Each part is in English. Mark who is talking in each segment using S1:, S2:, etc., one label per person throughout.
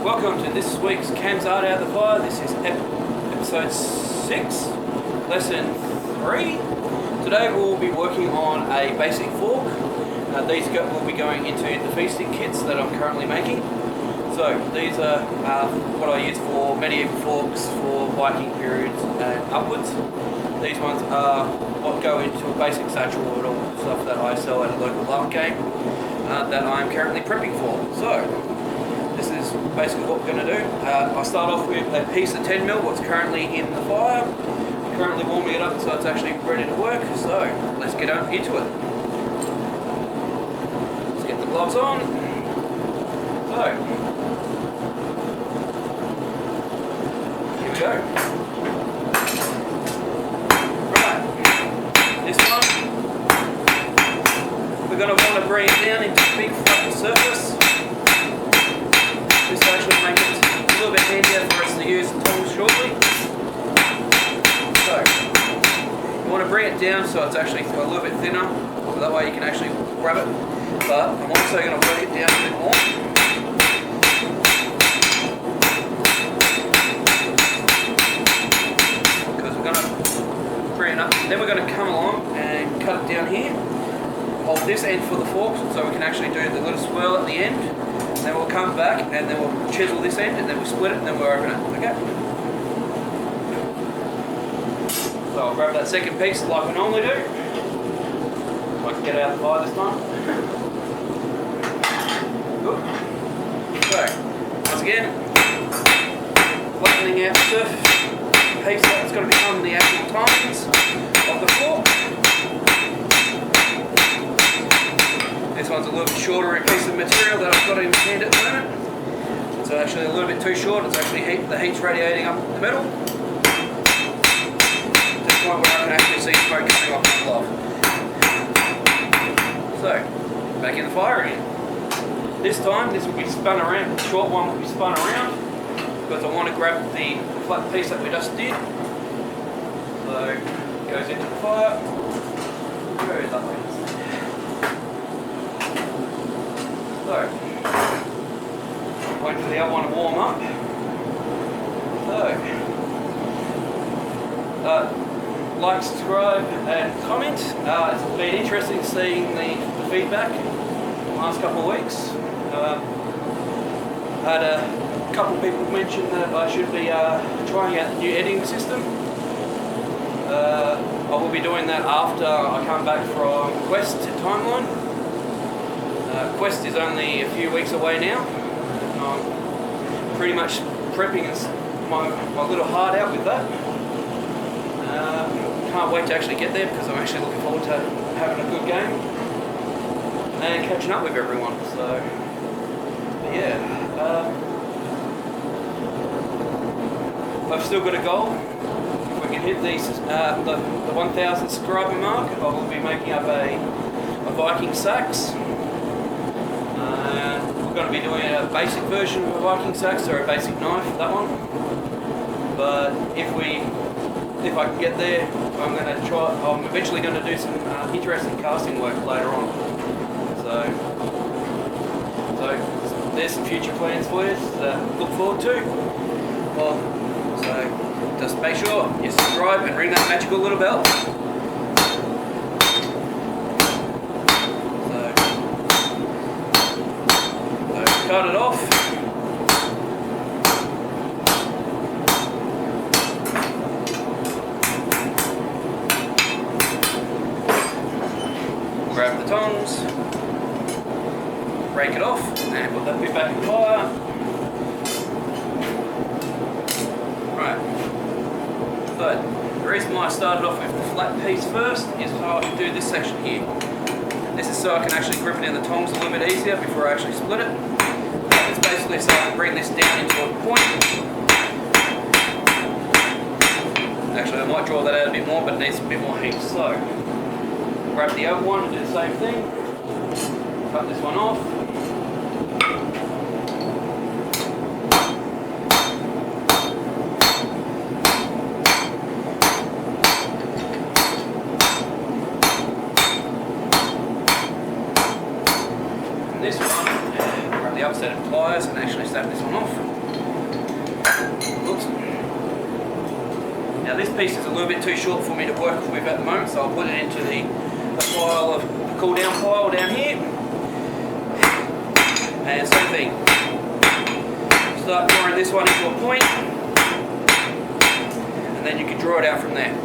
S1: Welcome to this week's Cam's Art Out of the Fire. This is episode 6, lesson 3. Today we'll be working on a basic fork. These will be going into the feasting kits that I'm currently making. So these are what I use for medieval forks for Viking periods and upwards. These ones are what go into a basic satchel and all stuff that I sell at a local larp game that I'm currently prepping for. So this is basically what we're going to do. I start off with a piece of 10mm, what's currently in the fire. I'm currently warming it up so it's actually ready to work. So let's get into it. Let's get the gloves on. So here we go. Right, this one we're going to want to bring it down into a big flat surface. This will actually make it a little bit handier for us to use the tools shortly. So, you want to bring it down so it's actually a little bit thinner, so that way you can actually grab it. But I'm also going to work it down a bit more. Because we're going to bring it up, then we're going to come along and cut it down here. Hold this end for the fork so we can actually do the little swirl at the end. Then we'll come back and then we'll chisel this end and then we'll split it and then we'll open it. Okay? So I'll grab that second piece like we normally do. If I can get it out of the fire this time. So, once again, flattening out the surface piece that's going to become the actual tines of the fork. This one's a little bit shorter piece of material that I've got in hand at the moment. It's actually a little bit too short. It's actually the heat's radiating up the metal. To the point where I can actually see smoke coming off the glove. So, back in the fire again. This time, this will be spun around. The short one will be spun around because I want to grab the flat piece that we just did. So, it goes into the fire. Where is that one? So, wait for the other one to warm up. So, like, subscribe and comment. It's been interesting seeing the feedback the last couple of weeks. Had a couple of people mention that I should be trying out the new editing system. I will be doing that after I come back from Quest to Timeline. Quest is only a few weeks away now. I'm pretty much prepping my little heart out with that. Can't wait to actually get there because I'm actually looking forward to having a good game and catching up with everyone. So, yeah. I've still got a goal. If we can hit these the 1,000 subscriber mark, I will be making up a Viking sax. We're going to be doing a basic version of a Viking sax or a basic knife, that one. But if I can get there, I'm eventually going to do some interesting casting work later on. So there's some future plans for you to look forward to. Well, so just make sure you subscribe and ring that magical little bell. Cut it off. Grab the tongs, break it off, and put that bit back in the fire. Right. So the reason why I started off with the flat piece first is so I can do this section here. This is so I can actually grip it in the tongs a little bit easier before I actually split it. It's basically so I can bring this down into a point. Actually, I might draw that out a bit more, but it needs a bit more heat. So, grab the other one and do the same thing. Cut this one off. And this one, grab the other set of pliers and actually snap this one off. Now this piece is a little bit too short for me to work with at the moment, so I'll put it into the pile of the cool down pile down here. And same thing. Start drawing this one into a point, and then you can draw it out from there.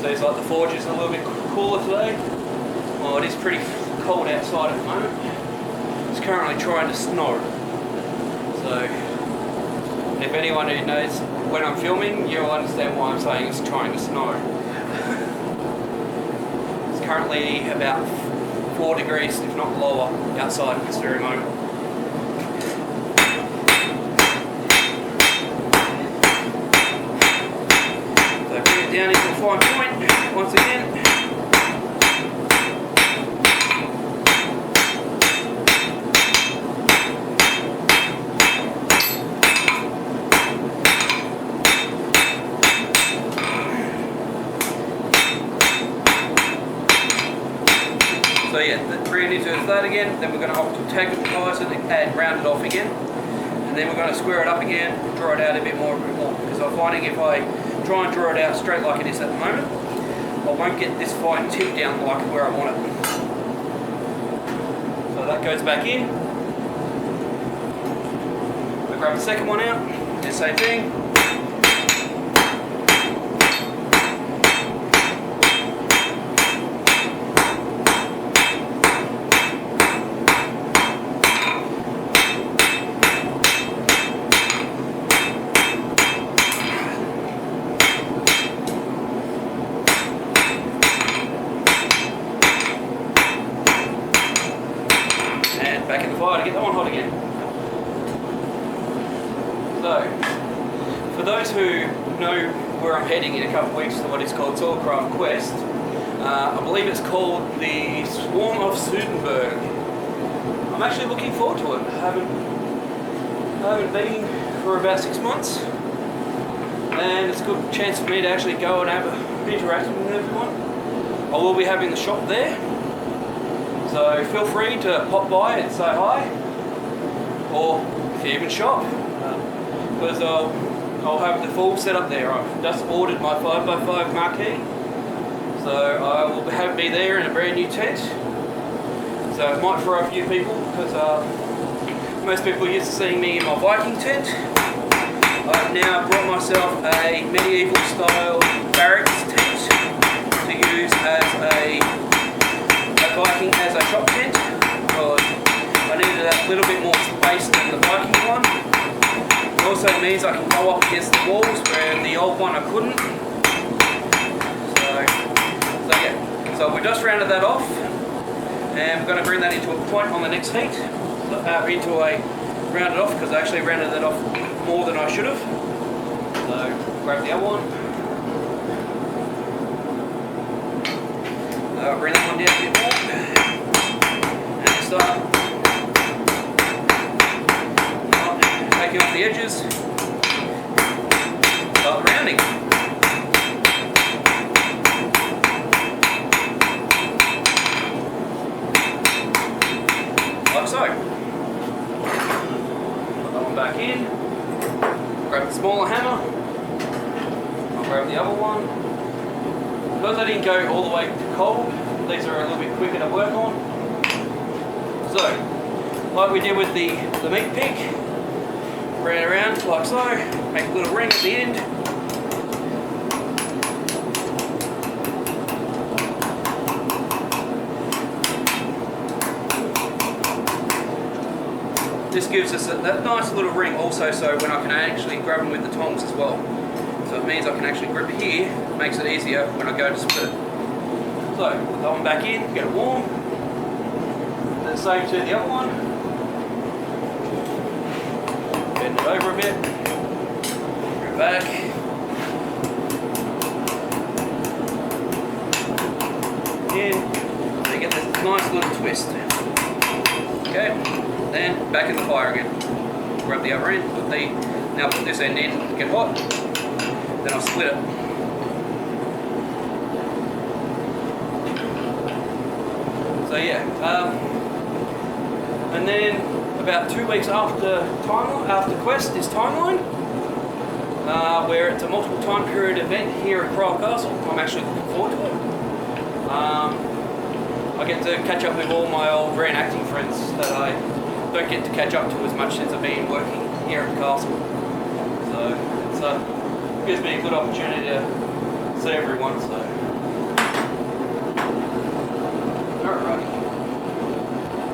S1: Seems like the forge is a little bit cooler today. Well, it is pretty cold outside at the moment. It's currently trying to snow. So, if anyone who knows when I'm filming, you'll understand why I'm saying it's trying to snow. It's currently about 4 degrees, if not lower, outside at this very moment. So bring it down into a fine point once again. So yeah, bring it into that again, then we're going to octagonalize it and round it off again. And then we're going to square it up again, draw it out a bit more, because I'm finding if I try and draw it out straight like it is at the moment, I won't get this fine tip down like where I want it. So that goes back in. We grab the second one out, do the same thing. Back in the fire to get that one hot again. So, for those who know where I'm heading in a couple of weeks to what is called Toolcraft Quest, I believe it's called the Swarm of Sudenburg. I'm actually looking forward to it. I haven't been for about 6 months, and it's a good chance for me to actually go and have an interaction with everyone. I will be having the shop there. So feel free to pop by and say hi, or if you even shop, because I'll have the full setup there. I've just ordered my 5x5 marquee, so I will be there in a brand new tent. So it might throw a few people, because most people are used to seeing me in my Viking tent. I've now brought myself a medieval style barracks tent to use as a Viking as a shop tent, because I needed a little bit more space than the Viking one. It also means I can go up against the walls where the old one I couldn't. So yeah, so we just rounded that off, and we're going to bring that into a point on the next heat. Into a rounded off, because I actually rounded that off more than I should have. So grab the other one. I'll bring that one down a bit more, and start taking off the edges, start rounding. Like so. Put that one back in, grab the smaller hammer, I'll grab the other one. Because I didn't go all the way to cold, these are a little bit quicker to work on. So, like we did with the meat pick, bring it around like so, make a little ring at the end. This gives us that nice little ring also, so when I can actually grab them with the tongs as well. So it means I can actually grip here, makes it easier when I go to split it. So, put that one back in, get it warm. Do the same to the other one. Bend it over a bit. Bring it back. In. So you get this nice little twist. Okay, then back in the fire again. Grab the other end, now put this end in, get hot. Then I'll split it. So yeah, and then about 2 weeks after Quest is timeline, where it's a multiple time period event here at Cryle Castle. I'm actually looking forward to it. I get to catch up with all my old reenacting friends that I don't get to catch up to as much since I've been working here at the castle. So it gives me a good opportunity to see everyone. So, alright.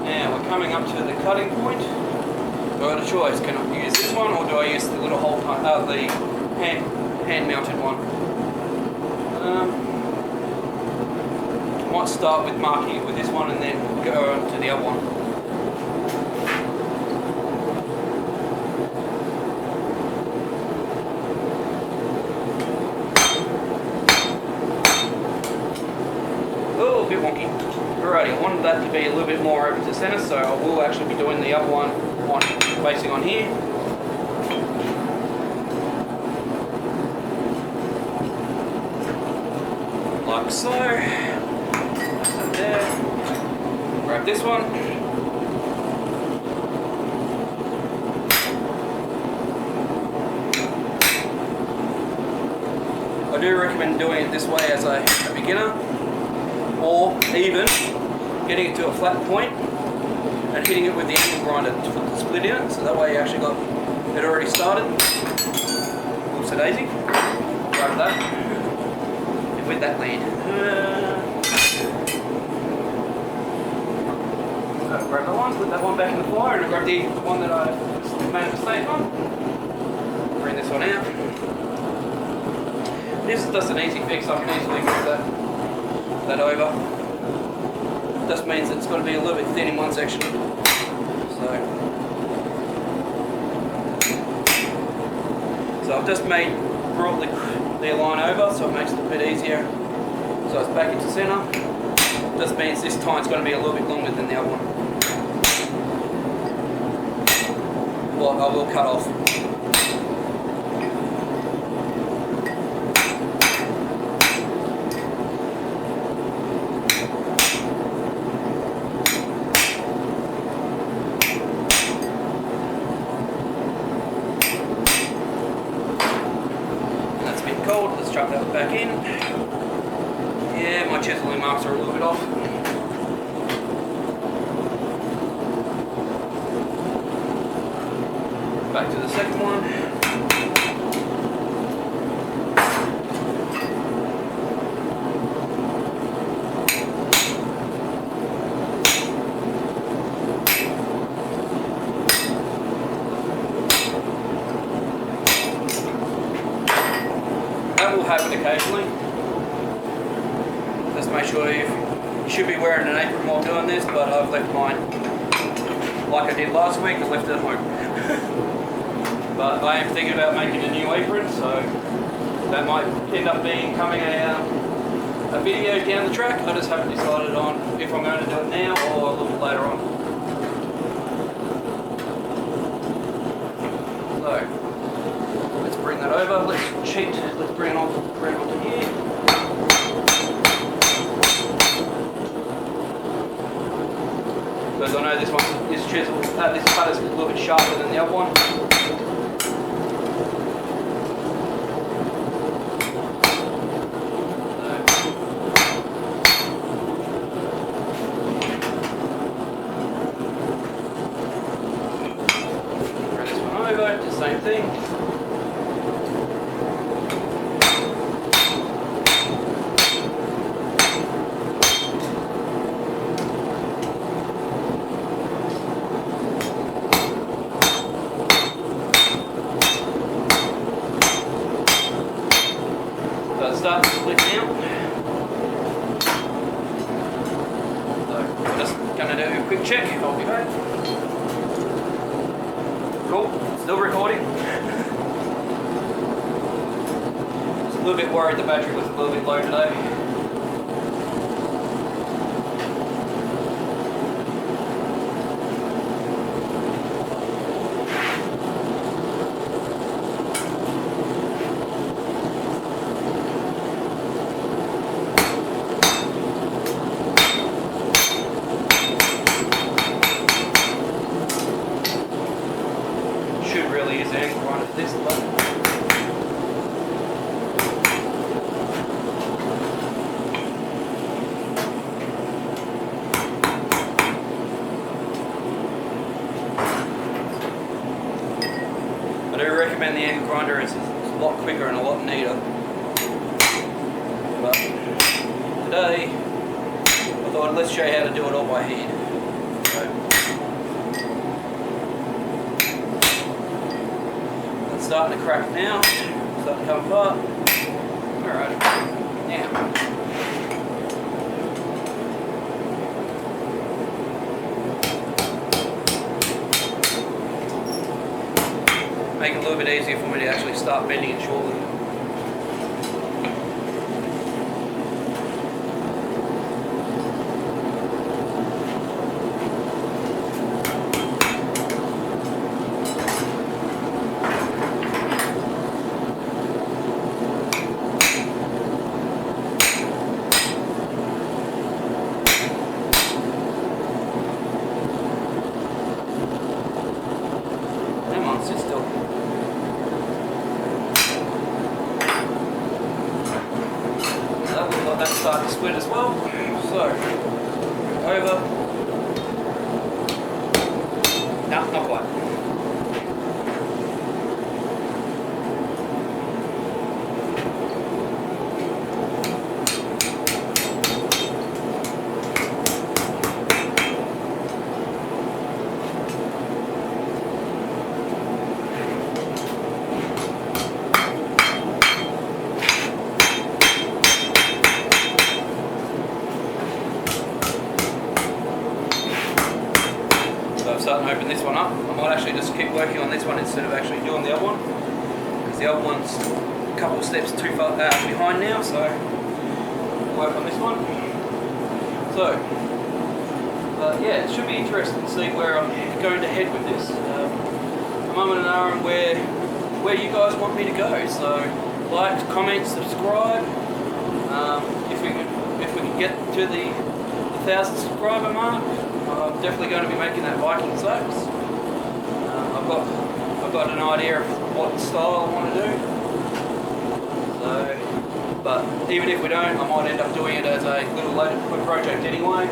S1: Now we're coming up to the cutting point. I've got a choice. Can I use this one or do I use the little hole the hand mounted one? Might start with marking it with this one and then go on to the other one. Oh, a bit wonky. Alrighty, I wanted that to be a little bit more over to center, so I will actually be doing the other one facing on here. Like so. There. Grab this one. I do recommend doing it this way as a beginner, or even getting it to a flat point and hitting it with the angle grinder to put the split in it, so that way you actually got it already started. Whoops a daisy. Grab that. And with that lead. Grab that one, put that one back in the fire, and grab the one that I made a mistake on. Bring this one out. This is just an easy fix. I can easily move that over. Just means it's got to be a little bit thin in one section. So I've just brought the line over, so it makes it a bit easier. So it's back into center. Just means this time's going to be a little bit longer than the other one. Well, I will cut off. And that's a bit cold. Let's chuck that back in. Yeah, my chiseling marks are a little bit off. Back to the second one. That will happen occasionally. Just make sure you should be wearing an apron while doing this, but I've left mine like I did last week, I left it at home. But I am thinking about making a new apron, so that might end up becoming a video down the track. I just haven't decided on if I'm going to do it now or a little bit later on. So let's bring that over. Let's cheat. Let's bring it onto here. Because I know this cut is a little bit sharper than the other one. Bring this one over, do the same thing. Start to split now. So I'm just going to do a quick check. I'll be back. Cool. Still recording. Just a little bit worried the battery was a little bit low today. really use the angle grinder for this, but I do recommend the angle grinder. It's a lot quicker and a lot neater. But today, I thought let's show you how to do it all by hand. It's starting to crack now, starting to come apart. Alright, now. Make it a little bit easier for me to actually start bending it shortly. Sit still. That looks like that's starting to split as well. So, over. No, not quite. Starting to open this one up. I might actually just keep working on this one instead of actually doing the other one, because the other one's a couple of steps too far behind now, so I'll work on this one. So yeah, it should be interesting to see where I'm going to head with this. I'm umming and ahhing where you guys want me to go, so like, comment, subscribe. If we can get to the 1,000 subscriber mark, I'm definitely going to be making that Viking slopes. I've got an idea of what style I want to do. So, but even if we don't, I might end up doing it as a little later project anyway,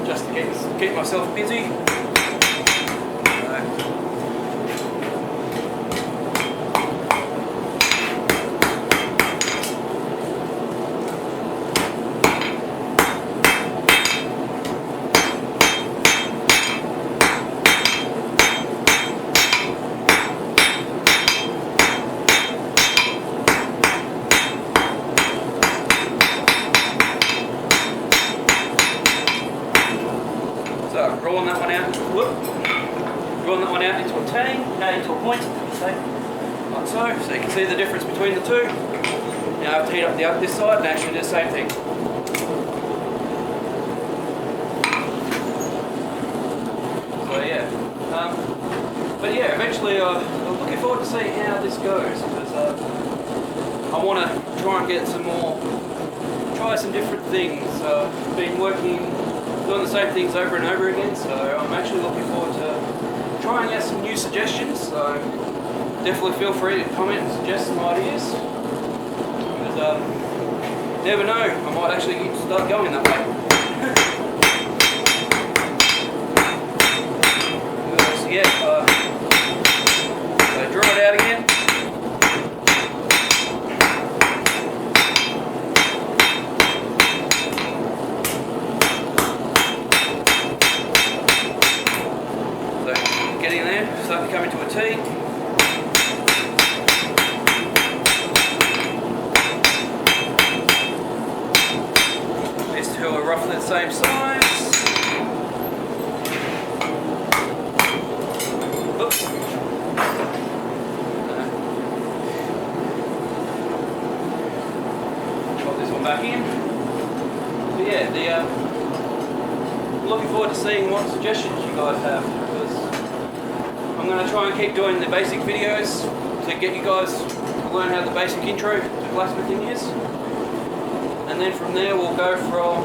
S1: just to keep myself busy. So rolling that one out, rolling that one out into a T, into a point, like so. So you can see the difference between the two. Now I have to heat up this side and actually do the same thing. So yeah, but yeah, eventually I'm looking forward to seeing how this goes, because I want to try and get some more, try some different things. Been doing the same things over and over again, so I'm actually looking forward to trying out some new suggestions. So definitely feel free to comment and suggest some ideas, because never know, I might actually start going that way. So yeah, so draw it out again. Getting there, starting to come into a T. These two are roughly the same size. Oops. Pop this one back in. But yeah, I'm looking forward to seeing what suggestions you guys have, because I'm going to try and keep doing the basic videos to get you guys to learn how the basic intro to blacksmithing is. And then from there we'll go from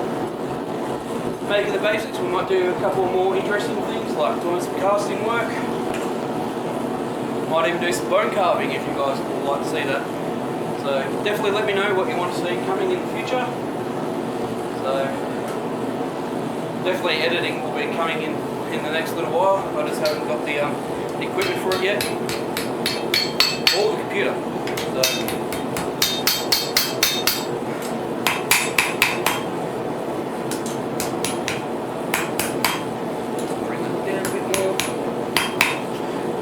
S1: making the basics. We might do a couple more interesting things like doing some casting work. Might even do some bone carving if you guys would like to see that. So definitely let me know what you want to see coming in the future. So definitely editing will be coming in the next little while. I just haven't got the equipment for it yet, or the computer. So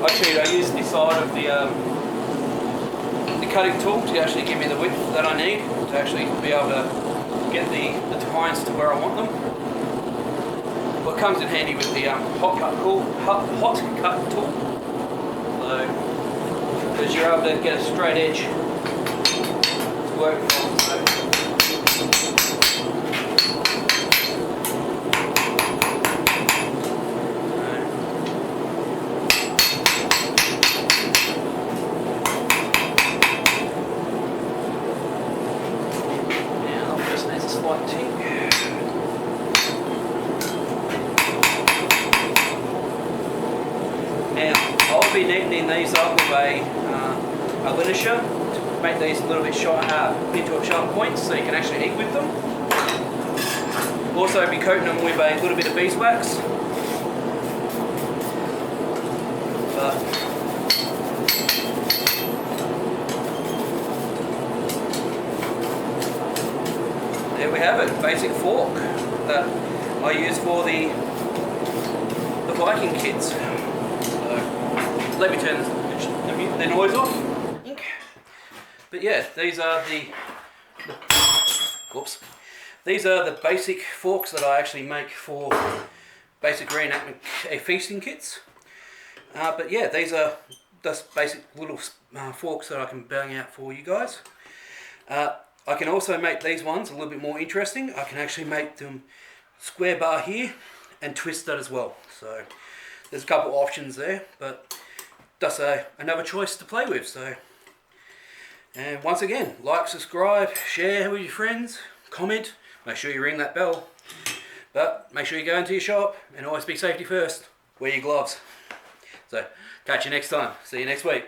S1: actually, I use the side of the cutting tool to actually give me the width that I need to actually be able to get the tines to where I want them. What comes in handy with the hot cut tool, so because you're able to get a straight edge to work from. So. Now, I'll be neatening these up with a linisher to make these a little bit into a sharp point so you can actually eat with them. Also be coating them with a little bit of beeswax. There we have it, basic fork that I use for the Viking kids. So let me turn the noise off. But yeah, these are the basic forks that I actually make for basic reenactment feasting kits. But yeah, these are just basic little forks that I can bang out for you guys. I can also make these ones a little bit more interesting. I can actually make them square bar here and twist that as well. So there's a couple options there, but that's another choice to play with. So, and once again, like, subscribe, share with your friends, comment, make sure you ring that bell. But make sure you go into your shop and always be safety first. Wear your gloves. So catch you next time. See you next week.